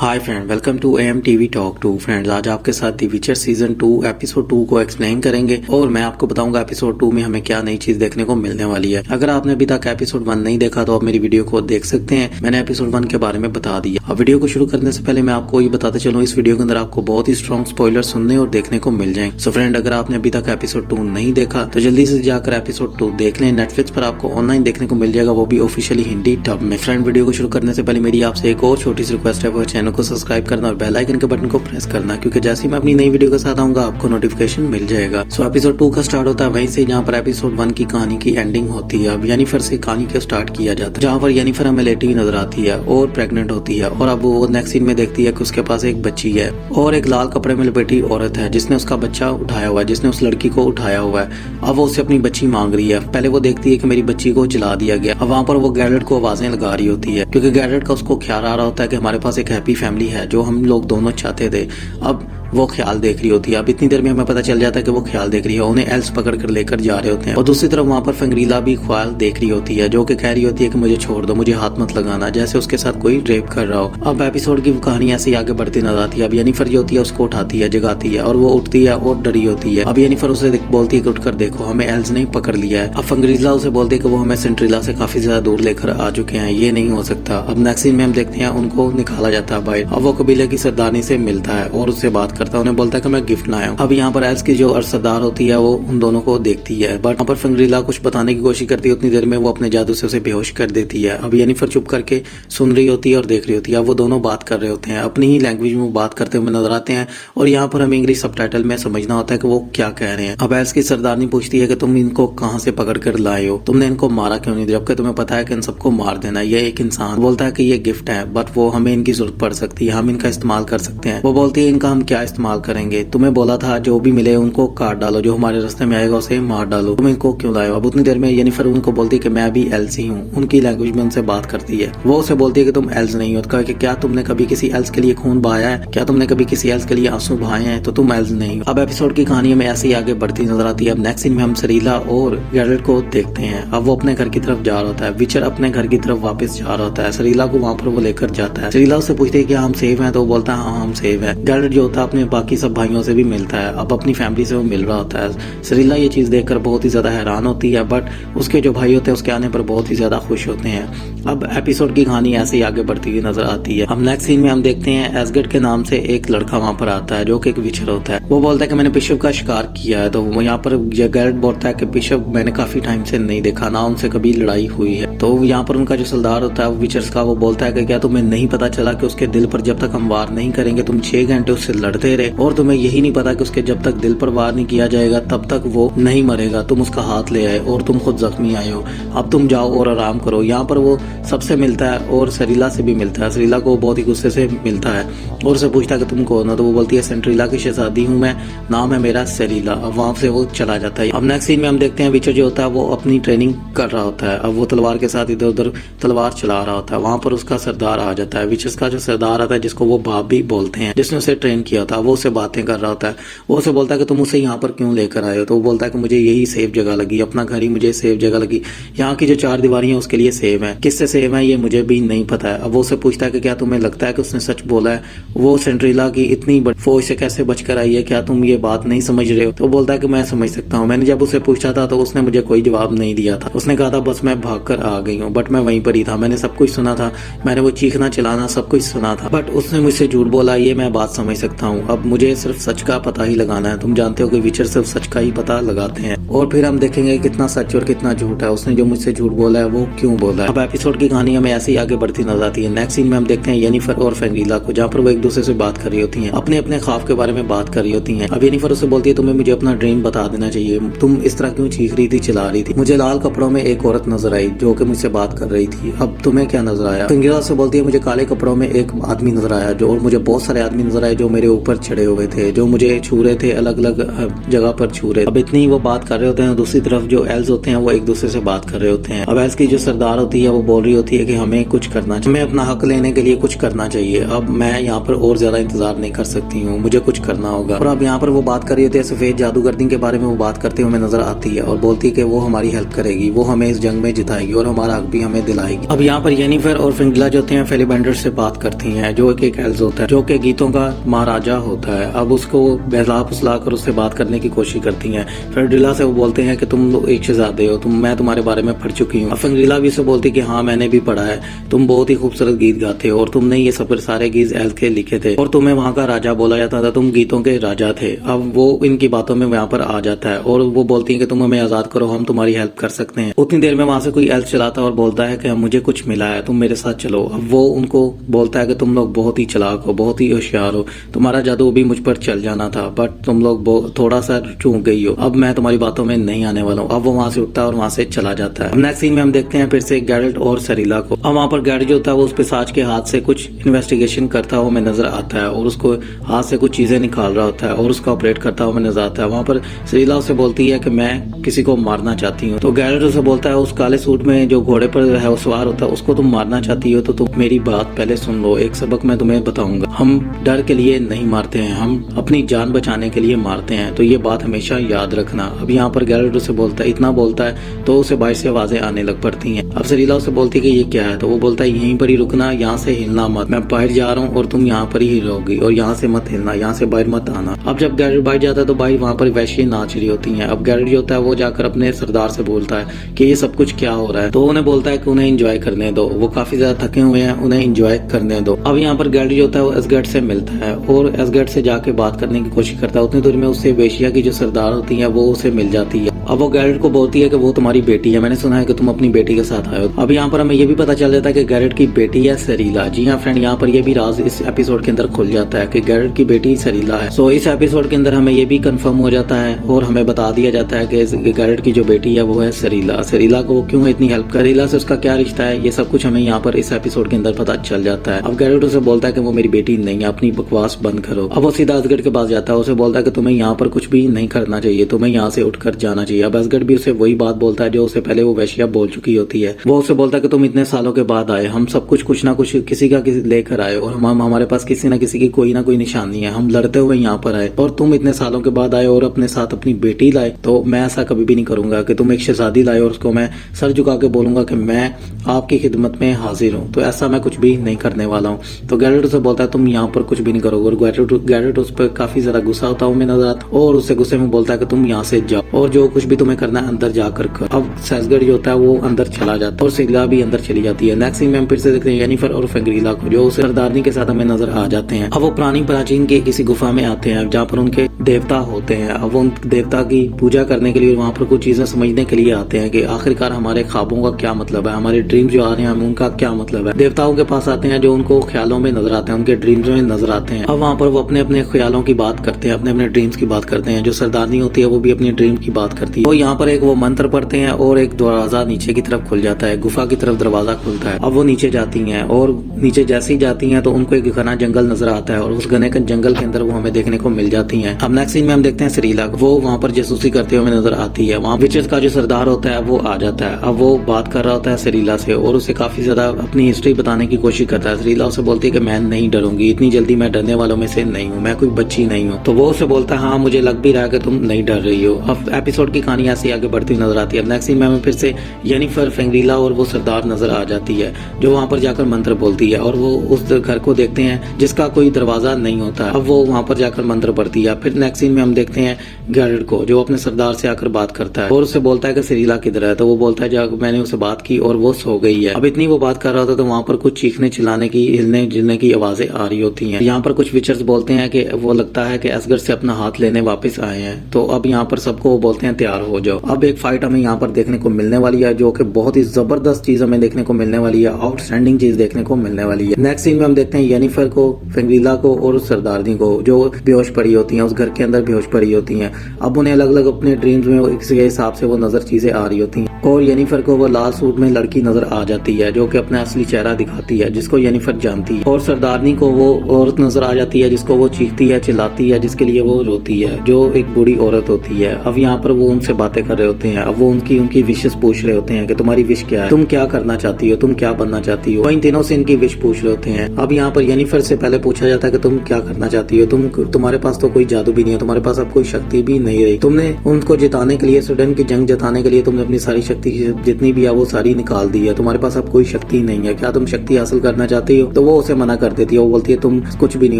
Hi friend, welcome to M TV talk 2। Friends, आज आपके साथ द विचर सीजन 2 एपिसोड 2 को एक्सप्लेन करेंगे और मैं आपको बताऊंगा एपिसोड 2 में हमें क्या नई चीज देखने को मिलने वाली है। अगर आपने अभी तक एपिसोड 1 नहीं देखा तो आप मेरी वीडियो को देख सकते हैं। मैंने एपिसोड 1 के बारे में बता दिया। अब वीडियो को शुरू करने से पहले मैं आपको ये बताते चलूं, इस वीडियो के अंदर आपको बहुत ही स्ट्रॉन्ग स्पॉइलर सुनने और देखने को मिल जाएंगे। सो फ्रेंड, अगर आपने अभी तक एपिसोड 2 नहीं देखा तो जल्दी से जाकर एपिसोड 2 देख लें। नेटफ्लिक्स पर आपको ऑनलाइन देखने को मिल जाएगा, वो भी ऑफिशियली हिंदी डब में। फ्रेंड, वीडियो को शुरू करने से पहले मेरी आपसे एक और छोटी सी रिक्वेस्ट है, वो चैनल को सब्सक्राइब करना और बेल आइकन के बटन को प्रेस करना, क्योंकि जैसे ही मैं अपनी नई वीडियो के साथ आऊंगा आपको नोटिफिकेशन मिल जाएगा। सो एपिसोड 2 का स्टार्ट होता है वहीं से जहाँ पर एपिसोड 1 की कहानी की एंडिंग होती है। अब येनिफर से कहानी को स्टार्ट किया जाता है, जहाँ पर येनिफर हमें लेटी हुई नजर आती है और प्रेग्नेंट होती है। और अब वो नेक्स्ट सीन में देखती है कि उसके पास एक बच्ची है और एक लाल कपड़े में लपेटी औरत है जिसने उसका बच्चा उठाया हुआ है, जिसने उस लड़की को उठाया हुआ है। अब वो उससे अपनी बच्ची मांग रही है। पहले वो देखती है कि मेरी बच्ची को जला दिया गया। अब वहाँ पर वो गैरेट को आवाजें लगा रही होती है, क्योंकि गैरेट का उसको ख्याल आ रहा होता है कि हमारे पास एक हैप्पी फैमिली है, जो हम लोग दोनों चाहते थे। अब वो ख्याल देख रही होती है। अब इतनी देर में हमें पता चल जाता है कि वो ख्याल देख रही है, उन्हें एल्स पकड़ कर लेकर जा रहे होते हैं। और दूसरी तरफ वहाँ पर फंगरीला भी ख्याल देख रही होती है, जो कि कह रही होती है कि मुझे छोड़ दो, मुझे हाथ मत लगाना, जैसे उसके साथ कोई रेप कर रहा हो। अब एपिसोड की कहानी ऐसे ही आगे बढ़ती नजर आती है। अब येनिफर जो होती है उसको उठाती है, जगाती है और वो उठती है और डरी होती है। अब येनिफर उसे बोलती है कि उठकर देखो, हमें एल्स ने पकड़ लिया है। अब फंगरीला उसे बोलती है कि वो हमें सेंट्रिला से काफी ज्यादा दूर लेकर आ चुके हैं, ये नहीं हो सकता। अब नेक्स्ट सीन में हम देखते हैं उनको निकाला जाता है बाहर। अब वो कबीले की सरदारनी से मिलता है और उससे बात करता है, उन्हें बोलता है कि गिफ्ट लाया हूं। अब यहाँ पर एल्स की जो सरदार होती है वो उन दोनों को देखती है, बट यहाँ पर फंगरीला कुछ बताने की कोशिश करती है। उतनी देर में वो अपने जादू से उसे बेहोश कर देती है। अब येनिफर चुप करके सुन रही होती है और देख रही होती है। अब वो दोनों बात कर रहे होते हैं, अपनी ही लैंग्वेज में बात करते हुए नजर आते हैं और यहाँ पर हमें इंग्लिश सबटाइटल में समझना होता है कि वो क्या कह रहे हैं। अब एल्स की सरदारनी पूछती है कि तुम इनको कहाँ से पकड़ कर लाए हो, तुमने इनको मारा क्यों नहीं, जबकि तुम्हें पता है कि इन सबको मार देना। ये एक इंसान बोलता है कि ये गिफ्ट है, बट वो हमें इनकी जरूरत पड़ सकती है, हम इनका इस्तेमाल कर सकते हैं। वो बोलती है इनका हम क्या इस्तेमाल करेंगे, तुम्हें बोला था जो भी मिले उनको काट डालो, जो हमारे रास्ते में आएगा उसे मार डालो, तुम इनको क्यों लाए हो। अब उतनी देर में येनिफर उनको बोलती है कि मैं भी एल्स ही हूँ। उनकी लैंग्वेज में उनसे बात करती है। वो उसे बोलती है कि तुम एल्स नहीं हो। तो कहा कि क्या तुमने कभी किसी एल्स के लिए खून बहाया है, क्या तुमने कभी किसी एल्स के लिए आंसू बहाए हैं, तो तुम एल्स नहीं हो। अब एपिसोड की कहानी में ऐसे ही आगे बढ़ती नजर आती है। अब नेक्स्ट सीन में हम सरीला और गैरेट को देखते हैं। अब वो अपने घर की तरफ जा रहा होता है, विचर अपने घर की तरफ वापस जा रहा होता है। सरीला को वहाँ पर वो लेकर जाता है। सरीला उससे पूछती है कि हम सेफ हैं, तो वो बोलता है हाँ हम सेफ है। गैरेट जो होता है अपने बाकी सब भाइयों से भी मिलता है, अब अपनी फैमिली से वो मिल रहा होता है। सरीला ये चीज देखकर बहुत ही ज्यादा हैरान होती है, बट उसके जो भाई होते हैं उसके आने पर बहुत ही ज्यादा खुश होते हैं। अब एपिसोड की कहानी ऐसे ही आगे बढ़ती हुई नजर आती है। अब नेक्स्ट सीन में हम देखते हैं एसगर्ड के नाम से एक लड़का वहाँ पर आता है, जो कि एक विचर होता है। वो बोलता है कि मैंने बिशप का शिकार किया है। तो वो यहाँ पर गैरेट बोलता है कि बिशप मैंने काफी टाइम से नहीं देखा, ना उनसे कभी लड़ाई हुई है। तो यहाँ पर उनका जो सरदार होता है विचर्स का, वो बोलता है कि क्या तुम्हें नहीं पता चला कि उसके दिल पर जब तक हम वार नहीं करेंगे तुम 6 घंटे उससे लड़ते रहे, और तुम्हें यही नहीं पता कि उसके जब तक दिल पर वार नहीं किया जाएगा तब तक वो नहीं मरेगा। तुम उसका हाथ ले आए और तुम खुद जख्मी आए हो, अब तुम जाओ और आराम करो। यहाँ पर वो सबसे मिलता है और सरीला से भी मिलता है। सरीला को बहुत ही गुस्से से मिलता है और उसे पूछता है कि तुम कौन हो। तो वो बोलती है सेंट्रिला की शहजादी हूँ मैं, नाम है मेरा सरीला। अब वहाँ से वो चला जाता है। अब नेक्स्ट सीन में हम देखते हैं विचर जो होता है वो अपनी ट्रेनिंग कर रहा होता है। अब वो तलवार के साथ इधर उधर तलवार चला रहा होता है। वहाँ पर उसका सरदार आ जाता है। विचर का जो सरदार आता है, जिसको वो बाप भी बोलते हैं, जिसने उसे ट्रेन किया था, वो उसे बातें कर रहा होता है। वो उसे बोलता है कि तुम उसे यहाँ पर क्यों लेकर आए हो। तो वो बोलता है कि मुझे यही सेफ जगह लगी, अपना घर ही मुझे सेफ जगह लगी, यहाँ की जो 4 दीवारी है उसके लिए सेफ है। किससे सेफ है ये मुझे भी नहीं पता है। अब वो उसे पूछता है कि क्या तुम्हें लगता है कि उसने सच बोला है, वो सेंट्रिला की इतनी बड़ी फौज से कैसे बचकर आई है, क्या तुम ये बात नहीं समझ रहे हो। तो बोलता है कि मैं समझ सकता हूँ। मैंने जब उसे पूछा था तो उसने मुझे कोई जवाब नहीं दिया था। उसने कहा था बस मैं भागकर आ गई हूँ, बट मैं वहीं पर ही था, मैंने सब कुछ सुना था, मैंने वो चीखना चिल्लाना सब कुछ सुना था, बट उसने मुझसे झूठ बोला, ये मैं बात समझ सकता हूँ। अब मुझे सिर्फ सच का पता ही लगाना है। तुम जानते हो कि विचर सिर्फ सच का ही पता लगाते हैं, और फिर हम देखेंगे कितना सच और कितना झूठ है, उसने जो मुझसे झूठ बोला है वो क्यों बोला है। अब एपिसोड की कहानी हमें ऐसे ही आगे बढ़ती नजर आती है। नेक्स्ट सीन में हम देखते हैं येनिफर और फंगरीला को, जहाँ पर वो एक दूसरे से बात कर रही होती हैं, अपने अपने ख्वाब के बारे में बात कर रही होती हैं। अब येनिफर उसे बोलती है तुम्हें मुझे अपना ड्रीम बता देना चाहिए, तुम इस तरह क्यों चीख रही थी, चिल्ला रही थी। मुझे लाल कपड़ों में एक औरत नजर आई जो कि मुझसे बात कर रही थी, अब तुम्हें क्या नजर आया। फंगरीला से बोलती है मुझे काले कपड़ों में एक आदमी नजर आया, जो और मुझे बहुत सारे आदमी नजर आए जो मेरे ऊपर चढ़े हुए थे, जो मुझे छू रहे थे, अलग अलग जगह पर छू रहे। अब इतनी वो बात कर रहे होते हैं, दूसरी तरफ जो एल्स होते हैं वो एक दूसरे से बात कर रहे होते हैं। अब एल्स की जो सरदार होती है वो बोल रही होती है कि हमें कुछ करना चाहिए, हमें अपना हक लेने के लिए कुछ करना चाहिए। अब मैं यहाँ पर और ज्यादा इंतजार नहीं कर सकती हूँ, मुझे कुछ करना होगा। और अब यहाँ पर वो बात कर रही होती है सफेद जादूगर्दी के बारे में, वो बात करते हुए नजर आती है और बोलती है कि वो हमारी हेल्प करेगी, वो हमें इस जंग में जिताएगी और हमारा हक भी हमें दिलाएगी। अब यहाँ पर येनिफर और फेंड्रिला जो होते हैं फेलिबेंडर से बात करती हैं, जो एक एल्फ होता है, जो कि गीतों का महाराजा होता है। अब उसको बहला फुसला कर उससे बात करने की कोशिश करती हैं। फेंड्रिला से वो बोलते हैं कि तुम एक शहजादे हो, मैं तुम्हारे बारे में पढ़ चुकी हूँ। फेंड्रिला भी उसे बोलती कि हाँ मैंने भी पढ़ा है, तुम बहुत ही खूबसूरत गीत गाते हो और तुमने ये सब सारे गीत एल्फ के लिखे थे और तुम्हें वहाँ का राजा बोला जाता था, तुम गीतों के राजा थे। अब वो इनकी बातों में यहाँ पर आ जाता है और वो बोलती है कि तुम हमें आजाद करो, हम तुम्हारी हेल्प कर सकते हैं। उतनी देर में वहां से कोई एल्फ चलाता है और बोलता है कि मुझे कुछ मिला है, तुम मेरे साथ चलो। अब वो उनको बोलता है कि तुम लोग बहुत ही चालाक हो, बहुत ही होशियार हो, तुम्हारा जादू भी मुझ पर चल जाना था, बट तुम लोग थोड़ा सा चूक गई हो, अब मैं तुम्हारी बातों में नहीं आने वाला हूँ। अब वो वहां से उठता है और वहां से चला जाता है। नेक्स्ट सीन में हम देखते हैं फिर से गैरेट और सरीला को। अब वहाँ पर गैरेट जो होता है वो उस पिशाच के हाथ से कुछ इन्वेस्टिगेशन करता हुआ हमें नजर आता है और उसको हाथ से कुछ चीजें निकाल रहा होता है और उसका ऑपरेट करता हुआ हमें नजर आता है। वहाँ पर सरीला उसे बोलती है कि मैं किसी को मारना चाहती हूँ, तो गैरेट उसे बोलता है उस काले सूट में जो घोड़े पर है वो सवार होता है, उसको तुम मारना चाहती हो तो तुम मेरी बात पहले सुन लो, एक सबक मैं तुम्हें बताऊंगा। हम डर के लिए नहीं मारते हैं, हम अपनी जान बचाने के लिए मारते हैं, तो ये बात हमेशा याद रखना। अब यहाँ पर गैरेट उसे बोलता है, इतना बोलता है तो उसे बाहर से आवाजें आने लग पड़ती हैं। अब सरीला उसे बोलती है कि ये क्या है, तो वो बोलता है यहीं पर ही रुकना, यहाँ से हिलना मत, मैं बाहर जा रहा हूँ और तुम यहाँ पर ही रहोगी और यहाँ से मत हिलना, यहाँ से बाहर मत आना। अब जब गैरेट बाहर जाता है तो बाहर वहाँ पर वैश्य नाच रही होती हैं। अब गैरेट जो होता है वो जाकर अपने सरदार से बोलता है कि ये सब कुछ क्या हो रहा है, तो उन्हें बोलता है कि उन्हें एंजॉय करने दो, वो काफी ज्यादा थके हुए हैं, उन्हें एंजॉय करने दो। अब यहाँ पर गैरेट जो होता है वो एसगर्ड से मिलता है और एसगर्ड से जाके बात करने की कोशिश करता है। उतनी दूर में उससे वेश्या की जो सरदार होती है वो उसे मिल जाती है। अब वो गैरेट को बोलती है कि वो तुम्हारी बेटी है, मैंने सुना है कि तुम अपनी बेटी के साथ आए हो। अब यहाँ पर हमें ये भी पता चल जाता है कि गैरेट की बेटी है सरीला। जी हाँ फ्रेंड, यहाँ पर ये भी राज इस एपिसोड के अंदर खुल जाता है कि गैरेट की बेटी सरीला है। सो इस एपिसोड के अंदर हमें ये भी कंफर्म हो जाता है और हमें बता दिया जाता है कि गैरेट की जो बेटी है वो है सरीला। सरीला को क्यों इतनी हेल्प कर, सरीला से उसका क्या रिश्ता है, ये सब कुछ हमें यहाँ पर इस एपिसोड के अंदर पता चल जाता है। अब गैरेट उसे बोलता है कि वो मेरी बेटी नहीं है, अपनी बकवास बंद करो। अब वो सीधा असगढ़ के पास जाता है, उसे बोलता है कि तुम्हें यहाँ पर कुछ भी नहीं करना चाहिए, तुम्हें यहाँ से उठकर जाना चाहिए। अब असगढ़ भी उसे वही बात बोलता है जो उसे पहले वो वैश्या बोल चुकी होती है। वो उसे बोलता है कि तुम इतने सालों के बाद आए, हम सब कुछ ना कुछ किसी का लेकर आए और हम हमारे पास किसी न किसी की कोई ना कोई निशानी है, हम लड़ते हुए यहाँ पर आए और तुम इतने सालों के बाद आए और अपने साथ अपनी बेटी लाए, तो मैं ऐसा कभी भी नहीं करूंगा कि तुम एक शहजादी लाए और उसको मैं सर झुका के बोलूंगा कि मैं आपकी खिदमत में हाजिर हूँ, तो ऐसा मैं कुछ भी नहीं करने वाला हूँ। तो गैरेट उसे बोलता है तुम यहाँ पर कुछ भी नहीं करोगे और गैरेट उस पर काफी ज्यादा गुस्सा होता हूँ मैं नजर आता और उससे गुस्से में बोलता है कि तुम यहाँ से जाओ और जो कुछ भी तुम्हें करना है अंदर जाकर कर। अब सैसगढ़ जो होता है वो अंदर चला जाता है और सरीला भी अंदर चली जाती है। नेक्स्ट सीन में हम फिर से देखते हैं येनिफर और फेंड्रिला को जो सरदारनी के साथ हमें नजर आ जाते हैं। अब वो प्राचीन के किसी गुफा में आते हैं जहाँ पर उनके देवता होते हैं। अब वो उन देवता की पूजा करने के लिए वहाँ पर कुछ चीजें समझने के लिए आते हैं कि आखिरकार हमारे ख्वाबों का क्या मतलब है, हमारे ड्रीम जो आ रहे हैं उनका क्या मतलब है। देवताओं के पास आते हैं जो उनको ख्यालों में नजर आते हैं, उनके ड्रीम्स में नजर आते हैं। अब वहाँ पर वो अपने अपने ख्यालों की बात करते हैं, अपने अपने ड्रीम्स की बात करते हैं। जो सरदारनी होती है वो भी अपनी ड्रीम की बात करती है। तो यहाँ पर एक वो मंत्र पढ़ते हैं और एक दरवाजा नीचे की तरफ खुल जाता है, गुफा की तरफ दरवाजा खुलता है। अब वो नीचे जाती हैं और नीचे जैसे ही जाती हैं तो उनको एक घना जंगल नजर आता है और उस घने जंगल के अंदर वो हमें देखने को मिल जाती हैं। अब नेक्स्ट सीन में हम देखते हैं सरीला, वो वहाँ पर जासूसी करते हुए नजर आती है। वहाँ विचेस का जो सरदार होता है वो आ जाता है। अब वो बात कर रहा होता है सरीला से और उसे काफी ज्यादा अपनी हिस्ट्री बताने की कोशिश करता है। सरीला उसे बोलती है कि मैं नहीं डरूंगी, इतनी जल्दी मैं डरने वालों में से नहीं हूँ, मैं कोई बच्ची नहीं हूँ। तो वो उसे बोलता है हाँ मुझे लग भी रहा है कि तुम नहीं डर रही हो। अब एपिसोड की कहानी ऐसे आगे बढ़ती नजर आती है। नेक्स्ट सीन में हमें फिर से येनिफर, फेंड्रिला और वो सरदार नजर आ जाती है जो वहाँ पर जाकर मंत्र बोलती है और वो उस घर को देखते हैं जिसका कोई दरवाजा नहीं होता। अब वो वहाँ पर जाकर मंत्र पढ़ती है। फिर नेक्स्ट सीन में हम देखते हैं गैरेट को जो अपने सरदार से आकर बात करता है और उससे बोलता है कि सरीला किधर है, तो वो बोलता है जब मैंने उसे बात की और वो सो गई है। अब इतनी वो बात कर रहा था तो वहाँ पर कुछ चीखने चिल्लाने की, हिलने जुलने की आवाजें आ रही होती हैं। यहाँ पर कुछ विचर्स बोलते हैं कि वो लगता है कि असगर से अपना हाथ लेने वापस आए हैं, तो अब यहाँ पर सबको वो बोलते हैं तैयार हो जाओ। अब एक फाइट हमें यहाँ पर देखने को मिलने वाली है जो कि बहुत ही जबरदस्त चीज हमें देखने को मिलने वाली है, आउटस्टैंडिंग चीज देखने को मिलने वाली है। नेक्स्ट सीन में हम देखते हैं येनिफर को, फेंड्रिला को और सरदारनी को जो बेहोश पड़ी होती हैं, उस घर के अंदर बेहोश पड़ी होती हैं। अब उन्हें अलग अलग अपने ड्रीम्स में किसी के हिसाब से वो नजर चीजें आ रही होती हैं और येनिफर को वो लाल सूट में लड़की नजर आ जाती है जो कि अपना असली चेहरा दिखाती है, जिसको येनिफर जानती है। और सरदारनी को वो औरत नजर आ जाती है जिसको वो चीखती है, चिल्लाती है, जिसके लिए वो रोती है, जो एक बूढ़ी औरत होती है। अब यहाँ पर वो उनसे बातें कर रहे होते हैं। अब वो उनकी विशेष पूछ रहे होते हैं कि तुम्हारी विश क्या है, तुम क्या करना चाहती हो, तुम क्या बनना चाहती हो। इन तीनों से इनकी विश पूछ रहे होते हैं। अब यहाँ पर येनिफर से पहले पूछा जाता है कि तुम क्या करना चाहती हो, तुम्हारे पास तो कोई जादू भी नहीं है, तुम्हारे पास अब कोई शक्ति भी नहीं रही, तुमने उनको जिताने के लिए, स्वीडन की जंग जिताने के लिए तुमने अपनी सारी शक्ति जितनी भी है वो सारी निकाल दी है, तुम्हारे पास अब कोई शक्ति नहीं है, क्या तुम शक्ति हासिल करना चाहती हो? तो वो उसे मना कर देती है। वो बोलती है तुम कुछ भी नहीं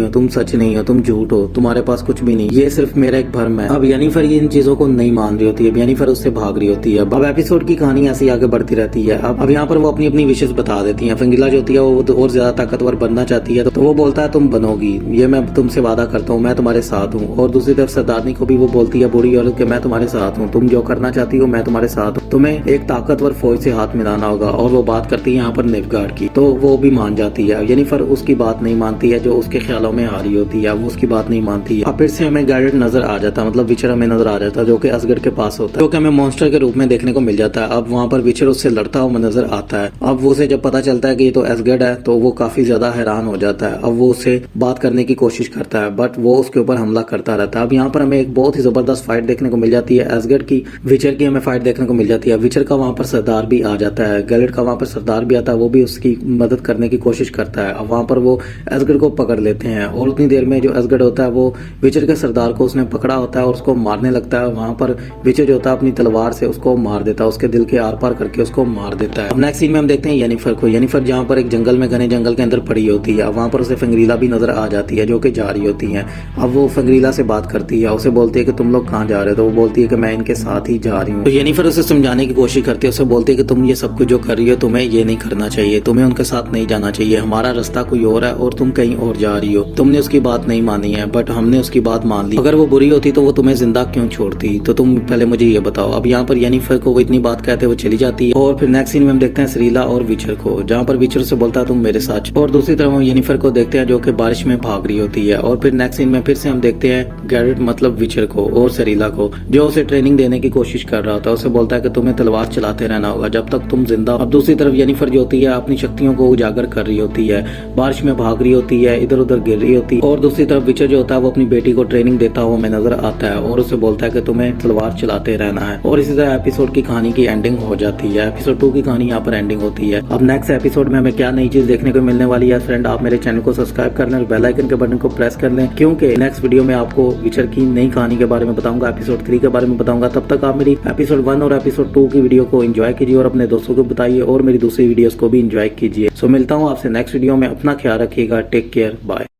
हो, तुम सच नहीं हो, तुम झूठ हो, तुम्हारे पास कुछ भी नहीं, ये सिर्फ मेरा एक भ्रम है। अब येनिफर इन चीजों को नहीं मान रही होती है, येनिफर उससे भाग रही होती है। अब एपिसोड की कहानी ऐसी आगे बढ़ती रहती है। अब यहाँ पर वो अपनी अपनी विशेष बता देती है। फंगीला जो होती है वो और ज्यादा ताकतवर बनना चाहती है, तो वो बोलता है तुम बनोगी, ये मैं तुमसे वादा करता हूँ, मैं तुम्हारे साथ हूँ। और दूसरी तरफ सरदारनी को भी वो बोलती है बूढ़ी औरत के मैं तुम्हारे साथ हूँ, तुम जो करना चाहती हो मैं तुम्हारे साथ हूँ, तुम्हें एक ताकतवर फौज से हाथ मिलाना होगा। और वो बात करती है यहाँ पर निवगार्ड की, तो वो भी मान जाती है। येनिफर उसकी बात नहीं मानती है, जो उसके ख्यालों में आ रही होती है वो उसकी बात नहीं मानती है। अब फिर से हमें गैरेट नजर आ जाता है, मतलब विचर हमें नजर आ जाता है, जो कि असगढ़ के पास होता है, जो कि हमें मॉन्स्टर के रूप में देखने को मिल जाता है। अब वहाँ पर विचर उससे लड़ता हुआ नजर आता है। अब वो उसे जब पता चलता है कि ये तो असगढ़ है, तो वो काफी ज्यादा हैरान हो जाता है। अब वो उससे बात करने की कोशिश करता है, बट वो उसके ऊपर हमला करता रहता है। अब यहाँ पर हमें एक बहुत ही जबरदस्त फाइट देखने को मिल जाती है, असगढ़ की विचर की हमें फाइट देखने को मिल जाती है। विचर का वहाँ पर सरदार भी आ जाता है, गैरेट का वहाँ पर सरदार भी आता है, वो भी उसकी मदद करने की कोशिश करता है। अब वहाँ पर वो असगढ़ को पकड़ लेते हैं, और उतनी देर में जो असगढ़ होता है वो विचर के सरदार को उसने पकड़ा होता है और उसको मारने लगता है। वहाँ पर विचर जो होता है अपनी तलवार से उसको मार देता है, उसके दिल के आर पार करके उसको मार देता है। अब नेक्स्ट सीन में हम देखते हैं येनिफर को। येनिफर जहाँ पर एक जंगल में, घने जंगल के अंदर पड़ी होती है, वहाँ पर उसे फंगरीला भी नजर आ जाती है, जो कि जा रही होती है। अब वो फंगरीला से बात करती है, उसे बोलती है कि तुम लोग कहाँ जा रहे हो? तो वो बोलती है कि मैं इनके साथ ही जा रही हूँ। तो येनिफर उसे समझाने की कोशिश करती है, उसे बोलती है कि तुम ये सब कुछ जो कर रही हो तुम्हें ये नहीं करना चाहिए, तुम्हें उनके साथ नहीं जाना चाहिए, हमारा रास्ता कोई और है और तुम कहीं और जा रही हो। तुमने उसकी बात नहीं मानी है, बट हमने उसकी बात मान ली। अगर वो बुरी होती तो वो तुम्हें जिंदा क्यों छोड़ती? तो तुम पहले मुझे ये बताओ। अब यहाँ पर येनिफर को वो इतनी बात कहते वो चली जाती है। और फिर नेक्स्ट सीन में हम देखते हैं सरीला और विचर को, जहाँ पर विचर से बोलता है तुम मेरे साथ। और दूसरी तरफ हम येनिफर को देखते हैं जो कि बारिश में भाग रही होती है। और फिर नेक्स्ट सीन में फिर से हम देखते हैं गैरेट मतलब विचर को और सरीला को, जो उसे ट्रेनिंग देने की कोशिश कर रहा होता है। उसे बोलता है कि तुम्हें तलवार चलाते रहना होगा जब तक तुम जिंदा। अब दूसरी तरफ येनिफर जो होती है अपनी शक्तियों को उजागर कर रही होती है, बारिश में भाग रही होती है, इधर उधर गिर रही होती है। और दूसरी तरफ विचर जो होता है वो अपनी बेटी को ट्रेनिंग देता हुआ हमें नजर आता है और उसे बोलता है कि तुम्हें तलवार चलाते रहना है। और इसी तरह एपिसोड की कहानी की एंडिंग हो जाती है। एपिसोड 2 की कहानी यहाँ पर एंडिंग होती है। अब नेक्स्ट एपिसोड में हमें क्या नई चीज देखने को मिलने वाली है फ्रेंड, आप मेरे चैनल को सब्सक्राइब कर लें और बेल आइकन के बटन को प्रेस कर लें, क्योंकि नेक्स्ट वीडियो में आपको विचर की नई कहानी के बारे में बताऊंगा, एपिसोड 3 के बारे में बताऊंगा। तब तक आप मेरी एपिसोड 1 और एपिसोड 2 की वीडियो को एंजॉय कीजिए और अपने दोस्तों को बताइए और मेरी दूसरी वीडियोस को भी एंजॉय कीजिए। सो मिलता हूँ आपसे नेक्स्ट वीडियो में, अपना ख्याल रखिएगा, टेक केयर, बाय।